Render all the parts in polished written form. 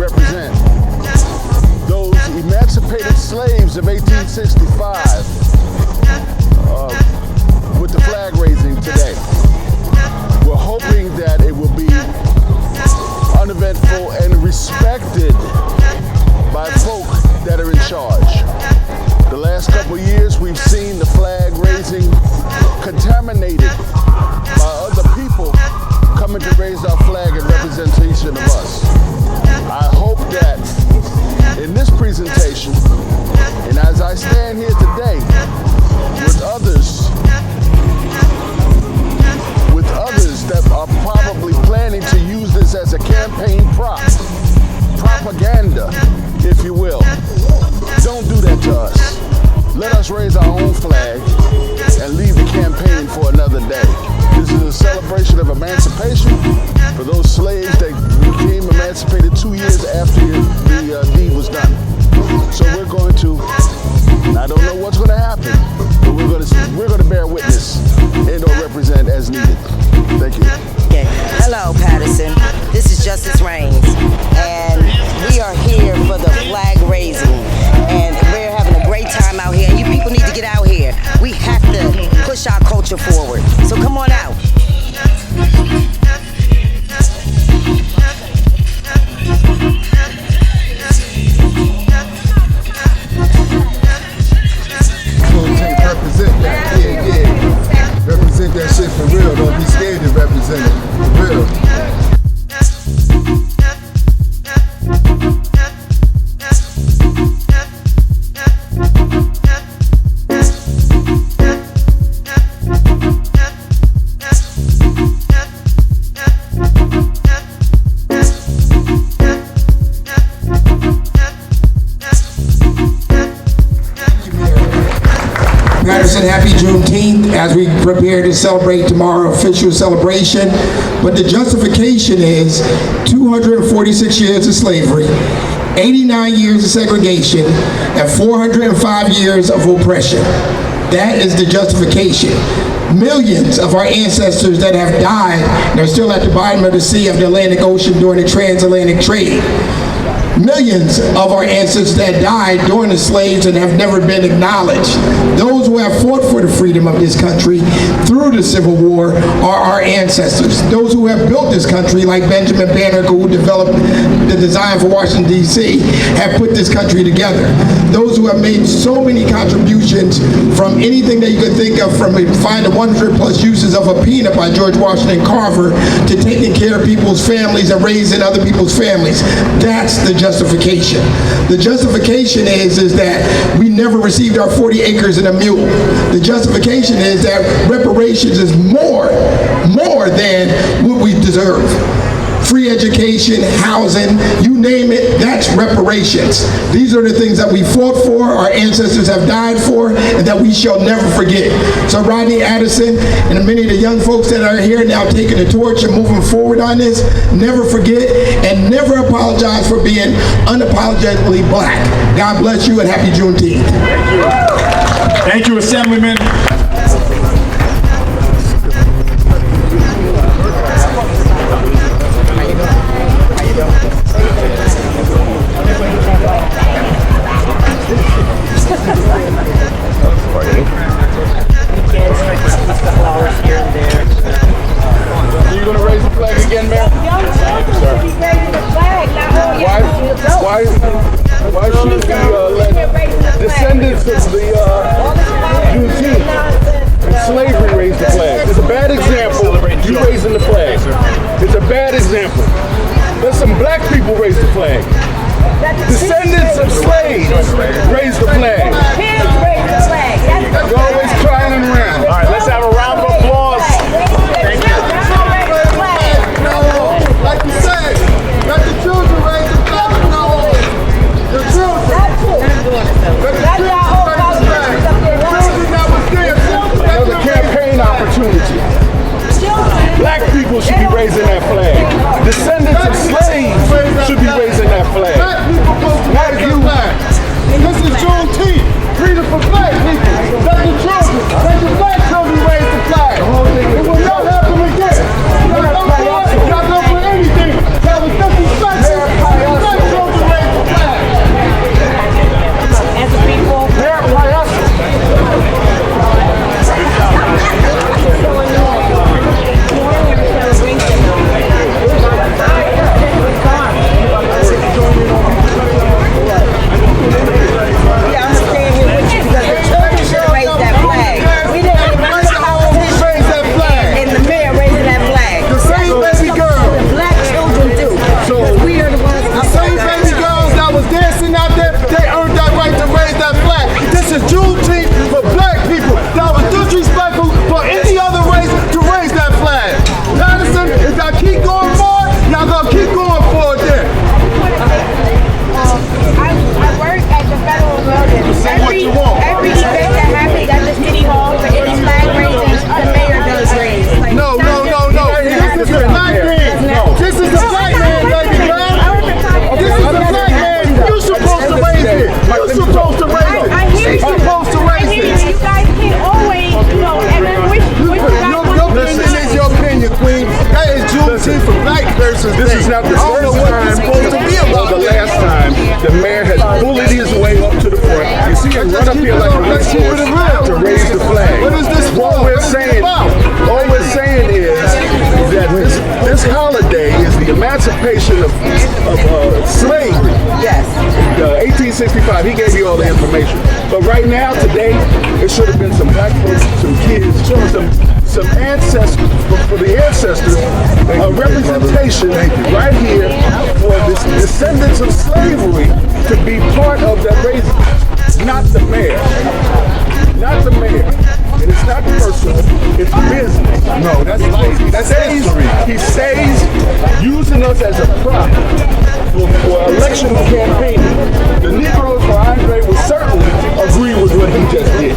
represent those emancipated slaves of 1865 with the flag raising today. We're hoping that it will be uneventful and respected by folk that are in charge. The last couple of years we've seen the flag raising contaminated by other people coming to raise our flag in representation of us. I hope that in this presentation, and as I stand here today with others that are probably planning to use this as a campaign propaganda, if you will. Don't do that to us. Let us raise our own flag and leave the campaign for another day. This is a celebration of emancipation for those slaves that became emancipated 2 years after the deed was done. So we're going to, I don't know what's going to happen, but we're going to bear witness and or represent as needed. Thank you. Okay. Hello, Paterson. This is Justice Reigns, and we are here for the flag raising, and we're having a great time out here, and you people need to get out here. We have to push our culture forward, so come on out. Represent that, yeah. Represent that shit for real. Don't be scared to represent it, for real. Paterson, happy Juneteenth as we prepare to celebrate tomorrow, official celebration. But the justification is 246 years of slavery, 89 years of segregation, and 405 years of oppression. That is the justification. Millions of our ancestors that have died and are still at the bottom of the sea of the Atlantic Ocean during the transatlantic trade. Millions of our ancestors that died during the slaves and have never been acknowledged. Those who have fought for the freedom of this country through the Civil War are our ancestors. Those who have built this country, like Benjamin Banneker, who developed the design for Washington, D.C., have put this country together. Those who have made so many contributions from anything that you could think of, from find the 100+ uses of a peanut by George Washington Carver to taking care of people's families and raising other people's families. That's the justification. The justification is that we never received our 40 acres and a mule. The justification is that reparations is more than what we deserve. Free education, housing, you name it, that's reparations. These are the things that we fought for, our ancestors have died for, and that we shall never forget. So Rodney Addison and many of the young folks that are here now taking the torch and moving forward on this, never forget and never apologize for being unapologetically black. God bless you and happy Juneteenth. Thank you. Thank you, Assemblyman. Are you going to raise the flag again, Mayor? Why should we let descendants of the Juneteenth and slavery raise the flag? It's a bad example, you raising the flag. It's a bad example. Let some black people raise the flag. Descendants of slaves raise the flag. You're always trying and around. All right, let's have a round of applause. Thank you. Like you said, let the children raise the flag. The children. Another campaign opportunity. Black people should be raising that flag. Descendants of slaves should be raising that flag. Not you. This is Juneteenth. Freedom for black people. Let the children, let the black children raise the run up here like a racehorse to raise the flag. What is this for? All we're saying is that this holiday is the emancipation of slavery. Yes. 1865, he gave you all the information. But right now, today, it should have been some black folks, some kids, some ancestors, for the ancestors, a representation right here for the descendants of slavery to be part of that raising. Not the mayor. Not the mayor. And it's not personal, it's business. No, that's lazy. That's history. He stays using us as a prop for election campaigning. The Negroes for Andre will certainly agree with what he just did.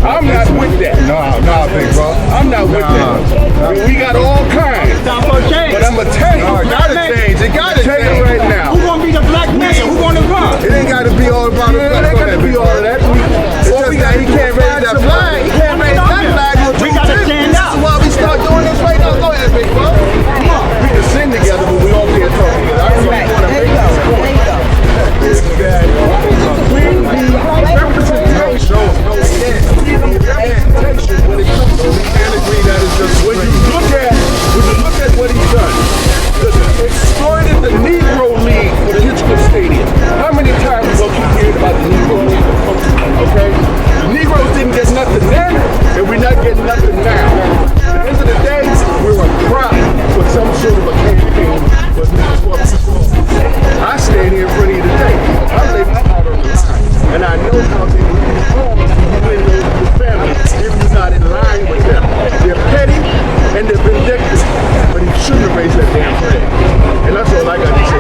I'm not with that. No, big bro. I'm not with that. I mean, we got all kinds. But I'm going to tell you. It gotta change. It gotta Tell you change. right now. Who gonna be the black mayor? Who gonna run? It ain't gotta be all about the It black. ain't got to be all of that. It's just that he can't raise that flag. He can't raise that flag. We gotta stand This is why we start doing this right now. Go ahead, big bro. Come on. We can sing together, but we all can't talk together. I really Right. want to There make you go. this point. There you go. Is that when the representation, when it comes to the category that is just when you look at what he's done, exploited the Negro League for the Hitchcock Stadium. How many times will you hear about the Negro League? Okay, the Negroes didn't get nothing then, and we're not getting nothing now. At the end of the day, we're a prop for some sort of a campaign. I stand here in front of you today. I lay my heart on the line, and I know how they will be wrong to you and your family if you're not in line with them. They're petty and they're vindictive, but he shouldn't have raised that damn flag. And that's all I got to say.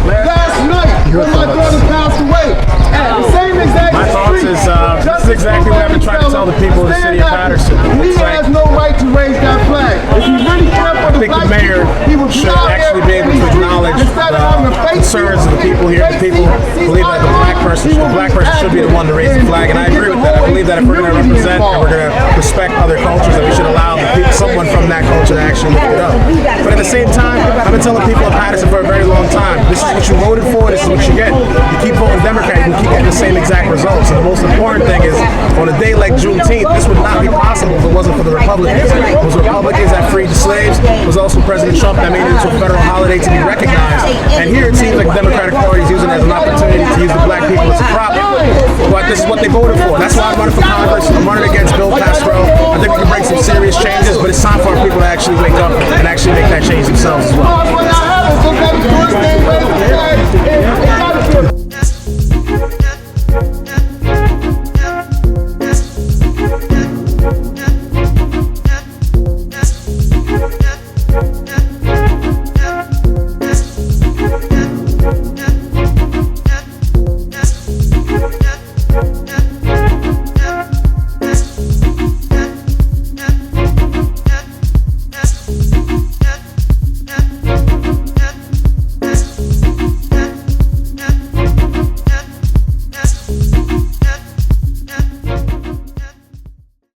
Last night, when my daughter passed away, at the same exact My thoughts street, is, this is exactly what I've been trying to tell the people of the city of Paterson. He It's like, has no right to raise that flag. If he really cared for the think the black mayor people, he would should out there actually be able in to these streets acknowledge instead of having the a fake concerns of the people here. The people believe that the black person should be the one to raise the flag, and I agree with that. I believe that if we're going to represent and we're going to respect other cultures, that we should allow someone from that culture to actually lift it up. But at the same time, I've been telling people in Paterson for a very long time, this is what you voted for, this is what you get. You keep voting Democrat, you can keep getting the same exact results. And the most important thing is, on a day like Juneteenth, this would not be possible if it wasn't for the Republicans. It was Republicans that freed the slaves. It was also President Trump that made it into a federal holiday to be recognized. And here it seems like the Democratic Party is using it as an opportunity to use the black people as a prop. But this is what they voted for. That's why I'm running for Congress. I'm running against Bill Castro. I think we can bring some serious changes, but it's time for our people to actually wake up and actually make that change themselves as well. That's what y'all have. It's okay to do his thing.